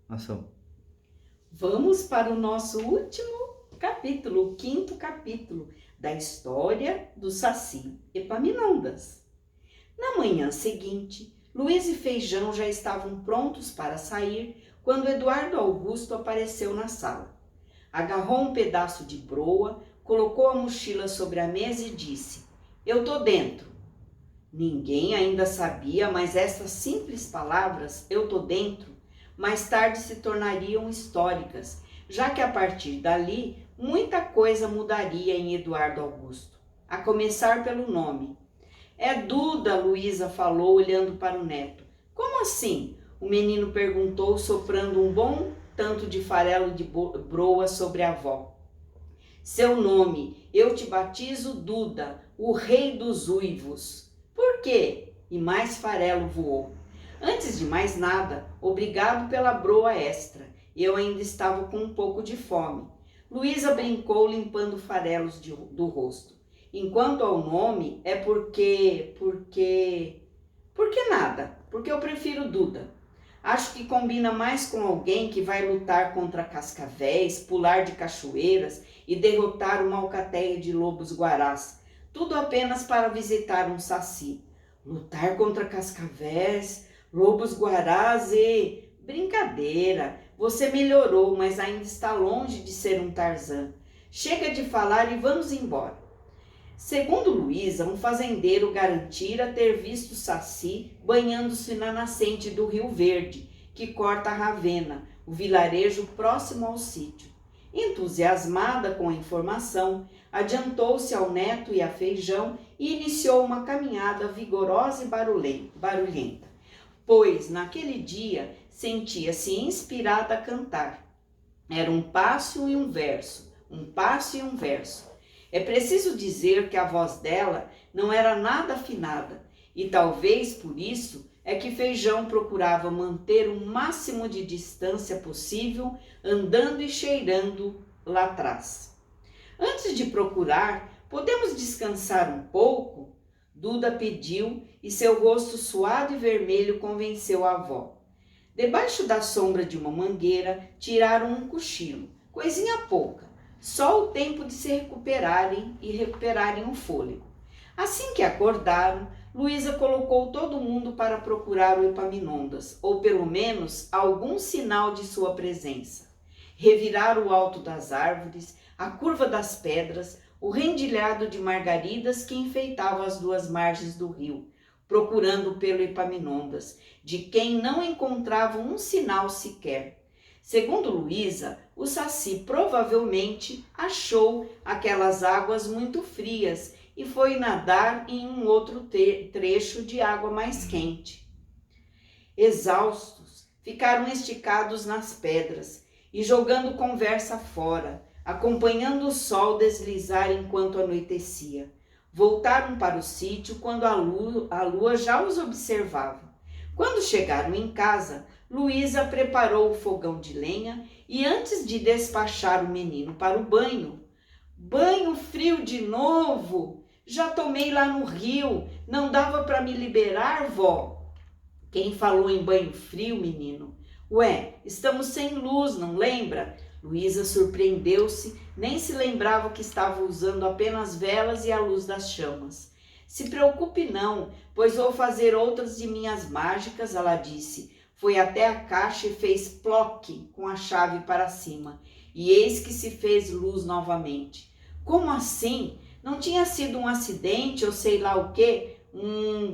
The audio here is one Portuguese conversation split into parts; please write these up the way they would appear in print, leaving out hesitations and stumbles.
Nossa, Vamos para o nosso último capítulo, o quinto capítulo da história do Saci Epaminondas. Na manhã seguinte, Luiz e Feijão já estavam prontos para sair quando Eduardo Augusto apareceu na sala. Agarrou um pedaço de broa, colocou a mochila sobre a mesa e disse: "Eu tô dentro." Ninguém ainda sabia, mas essas simples palavras, "eu tô dentro", mais tarde se tornariam históricas, já que a partir dali muita coisa mudaria em Eduardo Augusto. A começar pelo nome. "É Duda", Luísa falou, olhando para o neto. "Como assim?" o menino perguntou, soprando um bom tanto de farelo de broa sobre a avó. "Seu nome, eu te batizo Duda, o rei dos uivos." "Por quê?" E mais farelo voou. "Antes de mais nada, obrigado pela broa extra. Eu ainda estava com um pouco de fome." Luísa brincou, limpando farelos do rosto. "Enquanto ao nome, é porque nada, porque eu prefiro Duda. Acho que combina mais com alguém que vai lutar contra cascavéis, pular de cachoeiras e derrotar uma alcateia de lobos-guarás. Tudo apenas para visitar um saci. Lutar contra cascavéis, lobos-guarás e... Brincadeira, você melhorou, mas ainda está longe de ser um Tarzan. Chega de falar e vamos embora." Segundo Luísa, um fazendeiro garantira ter visto Saci banhando-se na nascente do Rio Verde, que corta a Ravena, o vilarejo próximo ao sítio. Entusiasmada com a informação, adiantou-se ao neto e a Feijão e iniciou uma caminhada vigorosa e barulhenta, pois naquele dia sentia-se inspirada a cantar. Era um passo e um verso, um passo e um verso. É preciso dizer que a voz dela não era nada afinada, e talvez por isso é que Feijão procurava manter o máximo de distância possível, andando e cheirando lá atrás. "Antes de procurar, podemos descansar um pouco?" Duda pediu, e seu rosto suado e vermelho convenceu a avó. Debaixo da sombra de uma mangueira, tiraram um cochilo, coisinha pouca, só o tempo de se recuperarem o fôlego. Assim que acordaram, Luísa colocou todo mundo para procurar o Epaminondas, ou pelo menos algum sinal de sua presença. Reviraram o alto das árvores, a curva das pedras, o rendilhado de margaridas que enfeitava as duas margens do rio, procurando pelo Epaminondas, de quem não encontravam um sinal sequer. Segundo Luísa, o Saci provavelmente achou aquelas águas muito frias e foi nadar em um outro trecho de água mais quente. Exaustos, ficaram esticados nas pedras e jogando conversa fora, acompanhando o sol deslizar enquanto anoitecia. Voltaram para o sítio quando a lua já os observava. Quando chegaram em casa, Luísa preparou o fogão de lenha e, antes de despachar o menino para o banho: "Banho frio de novo? Já tomei lá no rio, não dava para me liberar, vó?" "Quem falou em banho frio, menino?" "Ué, estamos sem luz, não lembra?" Luísa surpreendeu-se, nem se lembrava que estava usando apenas velas e a luz das chamas. "Se preocupe não, pois vou fazer outras de minhas mágicas", ela disse. Foi até a caixa e fez ploque com a chave para cima. E eis que se fez luz novamente. "Como assim? Não tinha sido um acidente ou sei lá o quê?"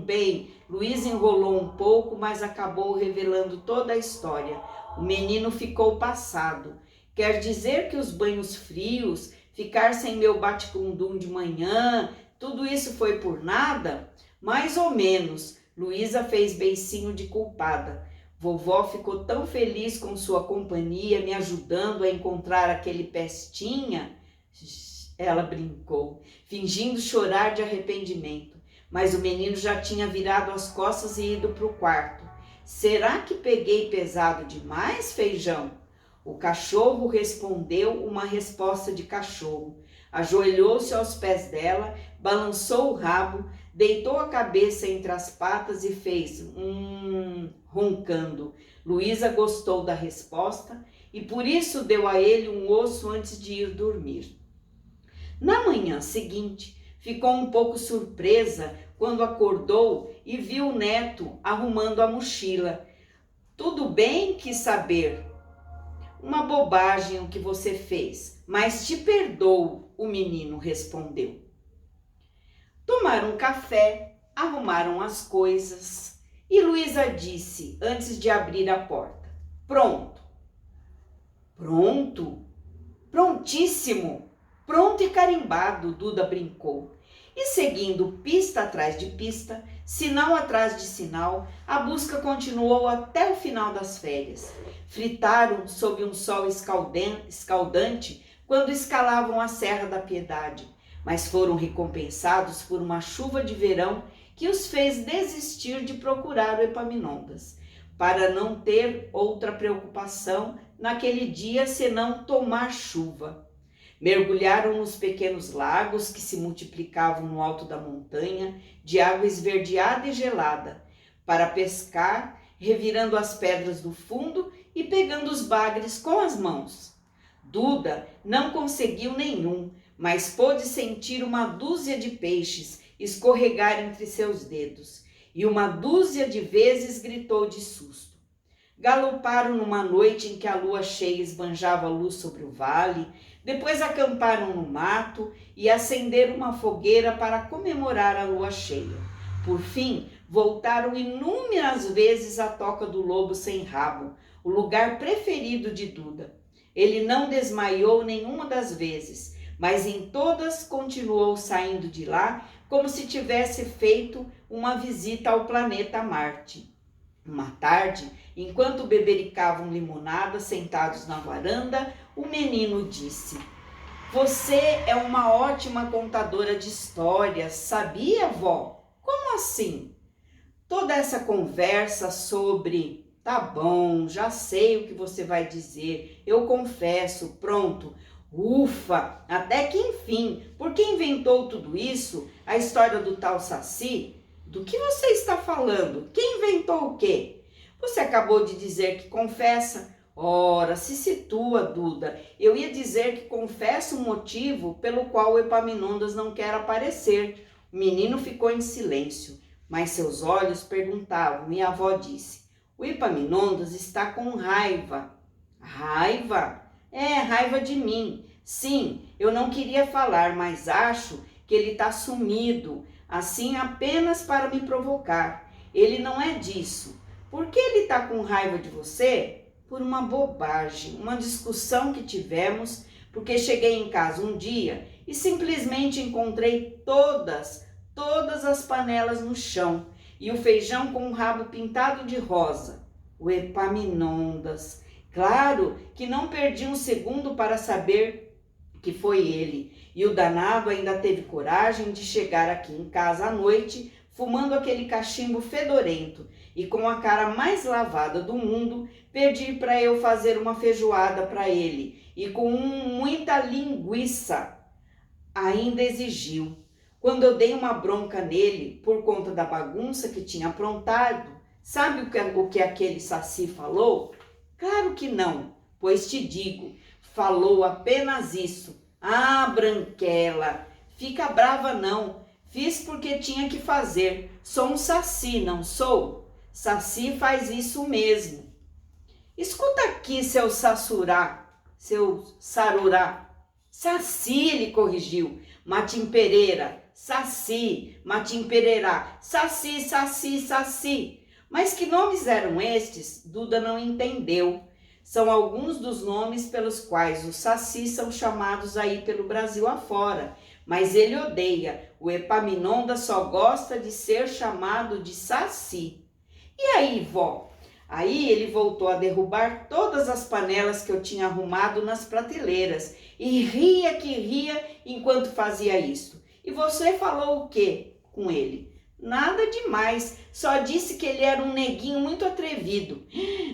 Bem, Luísa enrolou um pouco, mas acabou revelando toda a história. O menino ficou passado. "Quer dizer que os banhos frios, ficar sem meu bate-cundum de manhã, tudo isso foi por nada?" "Mais ou menos." Luísa fez beicinho de culpada. "Vovó ficou tão feliz com sua companhia, me ajudando a encontrar aquele pestinha." Ela brincou, fingindo chorar de arrependimento. Mas o menino já tinha virado as costas e ido para o quarto. "Será que peguei pesado demais, Feijão?" O cachorro respondeu uma resposta de cachorro. Ajoelhou-se aos pés dela, balançou o rabo, deitou a cabeça entre as patas e fez roncando. Luísa gostou da resposta e por isso deu a ele um osso antes de ir dormir. Na manhã seguinte, ficou um pouco surpresa quando acordou e viu o neto arrumando a mochila. Tudo bem, quis saber. Uma bobagem o que você fez, mas te perdoo, o menino respondeu. Tomaram um café, arrumaram as coisas e Luísa disse, antes de abrir a porta: pronto. Pronto? Prontíssimo! Pronto e carimbado, Duda brincou. E seguindo pista atrás de pista, sinal atrás de sinal, a busca continuou até o final das férias. Fritaram sob um sol escaldante quando escalavam a Serra da Piedade, mas foram recompensados por uma chuva de verão que os fez desistir de procurar o Epaminondas, para não ter outra preocupação naquele dia senão tomar chuva. Mergulharam nos pequenos lagos que se multiplicavam no alto da montanha, de água esverdeada e gelada, para pescar, revirando as pedras do fundo e pegando os bagres com as mãos. Duda não conseguiu nenhum, mas pôde sentir uma dúzia de peixes escorregar entre seus dedos, e uma dúzia de vezes gritou de susto. Galoparam numa noite em que a lua cheia esbanjava luz sobre o vale, depois acamparam no mato e acenderam uma fogueira para comemorar a lua cheia. Por fim, voltaram inúmeras vezes à toca do lobo sem rabo, o lugar preferido de Duda. Ele não desmaiou nenhuma das vezes, mas em todas continuou saindo de lá como se tivesse feito uma visita ao planeta Marte. Uma tarde, enquanto bebericavam limonada sentados na varanda, o menino disse: você é uma ótima contadora de histórias, sabia, vó? Como assim? Toda essa conversa sobre... Tá bom, já sei o que você vai dizer, eu confesso, pronto. Ufa, até que enfim, por que inventou tudo isso? A história do tal Saci? Do que você está falando? Quem inventou o quê? Você acabou de dizer que confessa. Ora, se situa, Duda. Eu ia dizer que confessa o motivo pelo qual o Epaminondas não quer aparecer. O menino ficou em silêncio, mas seus olhos perguntavam e a avó disse: o Epaminondas está com raiva. Raiva? É, raiva de mim. Sim, eu não queria falar, mas acho que ele está sumido, assim apenas para me provocar. Ele não é disso. Por que ele está com raiva de você? Por uma bobagem, uma discussão que tivemos, porque cheguei em casa um dia e simplesmente encontrei todas as panelas no chão e o feijão com o rabo pintado de rosa. O Epaminondas. Claro que não perdi um segundo para saber que foi ele. E o danado ainda teve coragem de chegar aqui em casa à noite, fumando aquele cachimbo fedorento e com a cara mais lavada do mundo, pedir para eu fazer uma feijoada para ele e com muita linguiça. Ainda exigiu. Quando eu dei uma bronca nele por conta da bagunça que tinha aprontado, sabe o que aquele Saci falou? Claro que não, pois te digo, falou apenas isso. Ah, Branquela, fica brava não, fiz porque tinha que fazer, sou um Saci, não sou? Saci faz isso mesmo. Escuta aqui, seu Sassurá, seu Sarurá. Saci, ele corrigiu, Matimpereira, Saci, Matimpererá, Saci, Saci, Saci. Mas que nomes eram estes? Duda não entendeu. São alguns dos nomes pelos quais os sacis são chamados aí pelo Brasil afora, mas ele odeia. O Epaminondas só gosta de ser chamado de Saci. E aí, vó? Aí ele voltou a derrubar todas as panelas que eu tinha arrumado nas prateleiras e ria que ria enquanto fazia isso. E você falou o quê com ele? Nada demais, só disse que ele era um neguinho muito atrevido.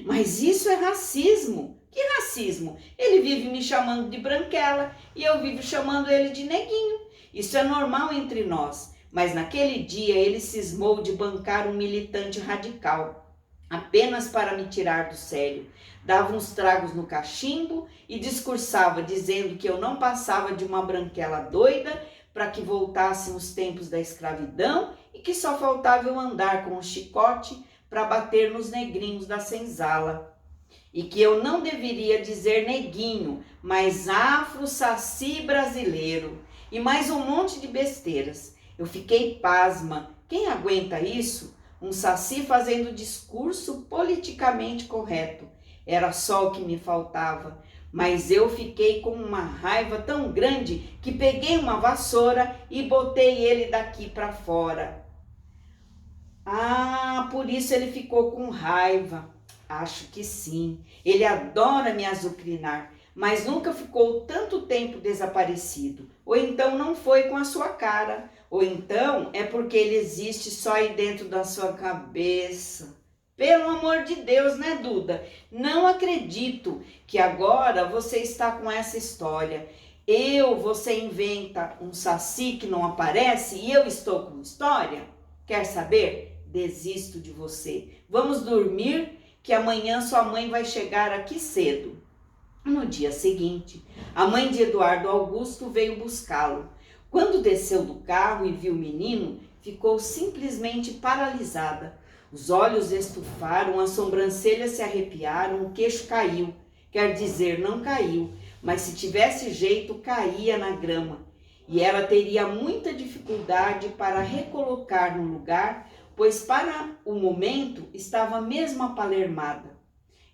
Mas isso é racismo. Que racismo? Ele vive me chamando de Branquela e eu vivo chamando ele de neguinho. Isso é normal entre nós, mas naquele dia ele cismou de bancar um militante radical. apenas para me tirar do sério. Dava uns tragos no cachimbo e discursava, dizendo que eu não passava de uma branquela doida para que voltassem os tempos da escravidão e que só faltava eu andar com um chicote para bater nos negrinhos da senzala. E que eu não deveria dizer neguinho, mas afro-saci brasileiro. E mais um monte de besteiras. Eu fiquei pasma. Quem aguenta isso? Um saci fazendo discurso politicamente correto. Era só o que me faltava. Mas eu fiquei com uma raiva tão grande que peguei uma vassoura e botei ele daqui para fora. Ah, por isso ele ficou com raiva. Acho que sim. Ele adora me azucrinar, mas nunca ficou tanto tempo desaparecido. Ou então não foi com a sua cara. Ou então é porque ele existe só aí dentro da sua cabeça. Pelo amor de Deus, né, Duda? Não acredito que agora você está com essa história. Você inventa um saci que não aparece e eu estou com história? Quer saber? Desisto de você. Vamos dormir, que amanhã sua mãe vai chegar aqui cedo. No dia seguinte, a mãe de Eduardo Augusto veio buscá-lo. Quando desceu do carro e viu o menino, ficou simplesmente paralisada. Os olhos estufaram, as sobrancelhas se arrepiaram, o queixo caiu. Quer dizer, não caiu, mas se tivesse jeito, caía na grama. E ela teria muita dificuldade para recolocar no lugar, pois para o momento estava mesmo apalermada.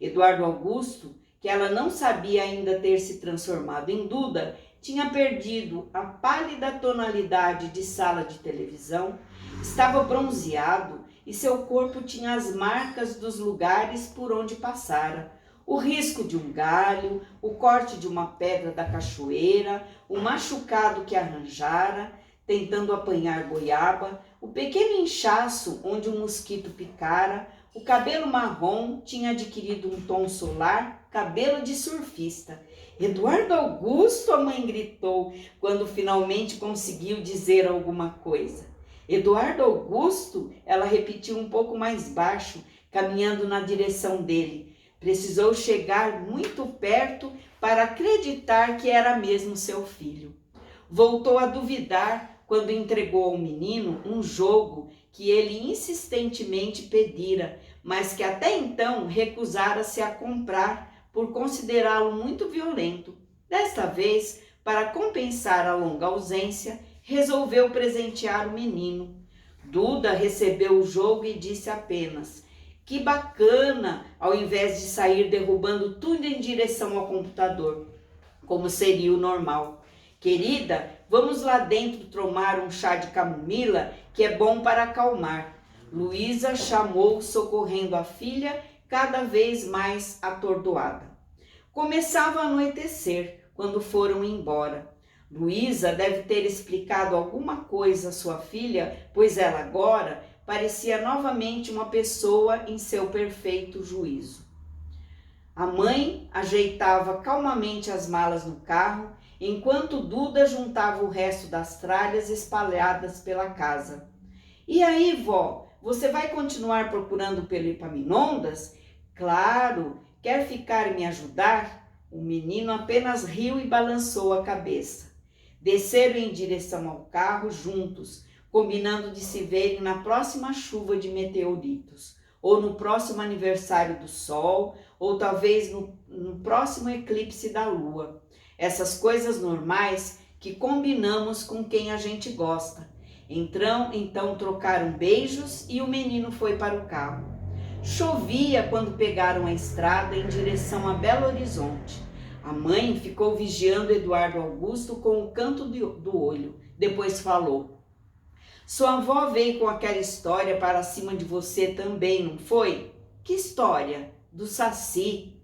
Eduardo Augusto, que ela não sabia ainda ter se transformado em Duda, tinha perdido a pálida tonalidade de sala de televisão, estava bronzeado e seu corpo tinha as marcas dos lugares por onde passara. O risco de um galho, o corte de uma pedra da cachoeira, o machucado que arranjara, tentando apanhar goiaba, o pequeno inchaço onde um mosquito picara, o cabelo marrom tinha adquirido um tom solar, cabelo de surfista. Eduardo Augusto, a mãe gritou, quando finalmente conseguiu dizer alguma coisa. Eduardo Augusto, ela repetiu um pouco mais baixo, caminhando na direção dele. Precisou chegar muito perto para acreditar que era mesmo seu filho. Voltou a duvidar quando entregou ao menino um jogo que ele insistentemente pedira, mas que até então recusara-se a comprar por considerá-lo muito violento. Desta vez, para compensar a longa ausência, resolveu presentear o menino. Duda recebeu o jogo e disse apenas: "Que bacana!", ao invés de sair derrubando tudo em direção ao computador, como seria o normal. "Querida, vamos lá dentro tomar um chá de camomila, que é bom para acalmar", Luísa chamou, socorrendo a filha, cada vez mais atordoada. Começava a anoitecer quando foram embora. Luísa deve ter explicado alguma coisa à sua filha, pois ela agora parecia novamente uma pessoa em seu perfeito juízo. A mãe ajeitava calmamente as malas no carro, enquanto Duda juntava o resto das tralhas espalhadas pela casa. "E aí, vó, você vai continuar procurando pelo Epaminondas?" "Claro, quer ficar e me ajudar?" O menino apenas riu e balançou a cabeça. Desceram em direção ao carro juntos, combinando de se verem na próxima chuva de meteoritos, ou no próximo aniversário do Sol, ou talvez no próximo eclipse da Lua. Essas coisas normais que combinamos com quem a gente gosta. Então trocaram beijos e o menino foi para o carro. Chovia quando pegaram a estrada em direção a Belo Horizonte. A mãe ficou vigiando Eduardo Augusto com o canto do olho. Depois falou: "Sua avó veio com aquela história para cima de você também, não foi?" "Que história?" "Do Saci."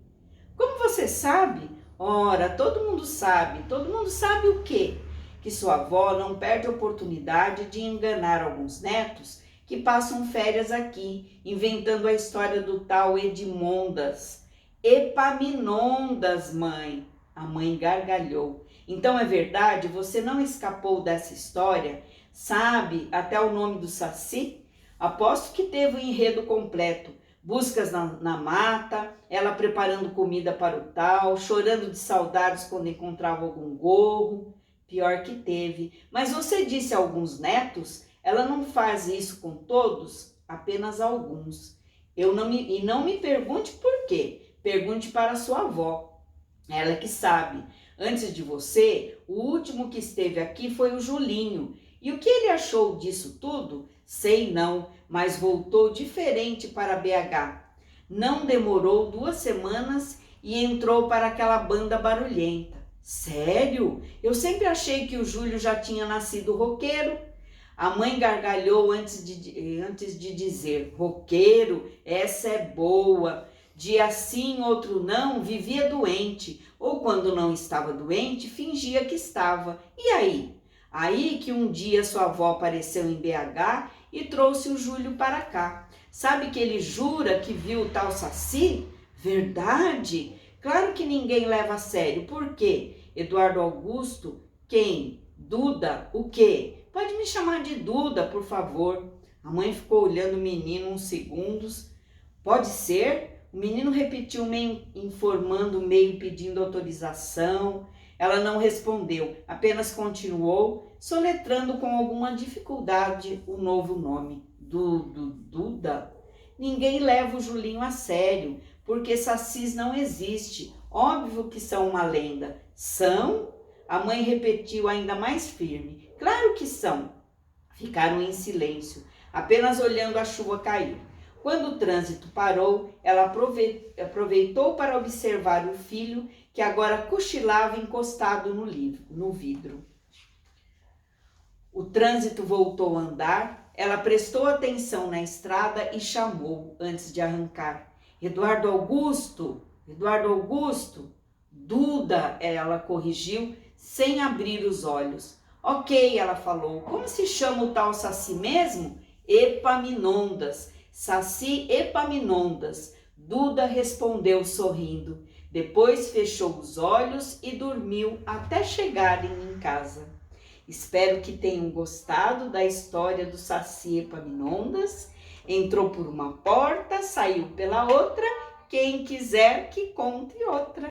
"Como você sabe?" "Ora, todo mundo sabe." "Todo mundo sabe o quê?" "Que sua avó não perde a oportunidade de enganar alguns netos que passam férias aqui, inventando a história do tal Edmondas." "Epaminondas, mãe." A mãe gargalhou. "Então é verdade? Você não escapou dessa história? Sabe até o nome do Saci?" "Aposto que teve o enredo completo. buscas na mata, ela preparando comida para o tal, chorando de saudades quando encontrava algum gorro. Pior que teve. Mas você disse a alguns netos, ela não faz isso com todos, apenas alguns. Não me pergunte por quê, pergunte para sua avó, ela que sabe. Antes de você, o último que esteve aqui foi o Julinho. E o que ele achou disso tudo? Sei não, mas voltou diferente para BH. Não demorou 2 semanas e entrou para aquela banda barulhenta. Sério? Eu sempre achei que o Júlio já tinha nascido roqueiro. A mãe gargalhou antes de dizer: roqueiro, essa é boa. Dia sim, outro não, vivia doente. Ou quando não estava doente, fingia que estava. E aí? Aí que um dia sua avó apareceu em BH e trouxe o Júlio para cá. Sabe que ele jura que viu o tal Saci? Verdade? Claro que ninguém leva a sério. Por quê? Eduardo Augusto? Quem? Duda? O quê? Pode me chamar de Duda, por favor. A mãe ficou olhando o menino uns segundos. Pode ser? O menino repetiu, meio informando, meio pedindo autorização. Ela não respondeu, apenas continuou, soletrando com alguma dificuldade o novo nome. Duda? Ninguém leva o Julinho a sério, porque sacis não existe. Óbvio que são uma lenda. São? A mãe repetiu ainda mais firme. Claro que são. Ficaram em silêncio, apenas olhando a chuva cair. Quando o trânsito parou, ela aproveitou para observar o filho, que agora cochilava encostado no vidro. O trânsito voltou a andar, ela prestou atenção na estrada e chamou antes de arrancar. Eduardo Augusto! Eduardo Augusto! Duda, ela corrigiu, sem abrir os olhos. Ok, ela falou. Como se chama o tal Saci mesmo? Epaminondas. Saci Epaminondas. Duda respondeu sorrindo. Depois fechou os olhos e dormiu até chegarem em casa. Espero que tenham gostado da história do Saci Epaminondas. Entrou por uma porta, saiu pela outra. Quem quiser que conte outra.